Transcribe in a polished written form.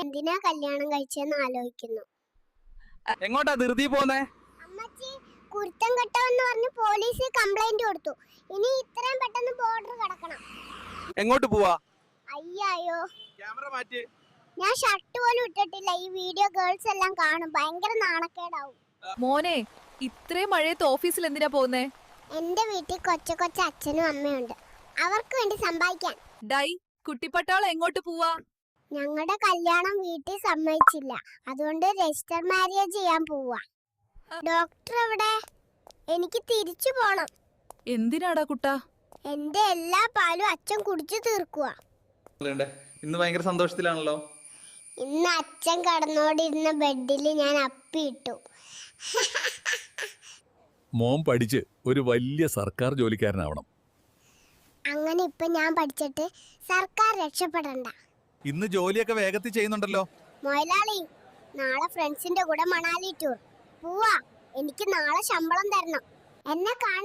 എന്തിനാ കല്യാണം കഴിച്ചെന്ന് ആലോചിക്കുന്നു. എങ്ങോട്ടാ ധൃതി പോന്നേ? അമ്മച്ചി കുരുത്തം കെട്ടവെന്ന് പറഞ്ഞ് പോലീസിൽ കംപ്ലൈന്റ് കൊടുത്തു. ഇനി ഇത്രയും പെട്ടെന്ന് ബോർഡർ കടക്കണം. എങ്ങോട്ട് പോവാ? അയ്യോ, ക്യാമറ മാറ്റി. ഞാൻ ഷർട്ട് പോലും ഇട്ടിട്ടില്ല. ഈ വീഡിയോ ഗേൾസ് എല്ലാം കാണും. ഭയങ്കര നാണക്കേടാവും. മോനെ, ഇത്രയും മഴയത്ത് ഓഫീസിൽ എന്തിനാ പോകുന്നേ? എന്റെ വീട്ടിൽ കൊച്ച അച്ഛനും അമ്മയുണ്ട്. അവർക്ക് വേണ്ടി സമ്പാദിക്കാൻ. ഡൈ, കുട്ടിപ്പട്ടാളം എങ്ങോട്ട് പോവാ? ഞങ്ങളുടെ കല്യാണം വീട്ടിൽ സമ്മതിച്ചില്ല. അതുകൊണ്ട് രജിസ്റ്റർ മാരേജ് ചെയ്യാൻ പോവാ. ഡോക്ടർ എവിടെ? എനിക്ക് തിരിച്ചു പോണം. എന്തിനാടാ കുട്ടാ? എന്റെ എല്ലാ പാലും അച്ഛൻ കുടിച്ചു തീർക്കുക. ഇന്ന് ഭയങ്കര സന്തോഷത്തിലാണല്ലോ. ഇന്ന് അച്ഛൻ കടന്നോടിരുന്ന ബെഡിൽ ഞാൻ അപ്പിയിട്ടു. മോൻ പഠിച്ച് ഒരു വലിയ സർക്കാർ ജോലിക്കാരനാവണം. അങ്ങനെ ഇപ്പൊ ഞാൻ പഠിച്ചിട്ട് സർക്കാർ രക്ഷപ്പെടണ്ട. ഇന്ന് ജോലിയൊക്കെ വേഗത്തിൽ ചെയ്യുന്നുണ്ടല്ലോ. മൊയലാളി, നാളെ ഫ്രണ്ട്സിന്റെ കൂടെ മണാലി ടൂർ പോവാ. എനിക്ക് നാളെ ശമ്പളം തരണം. എന്നെ കാണാൻ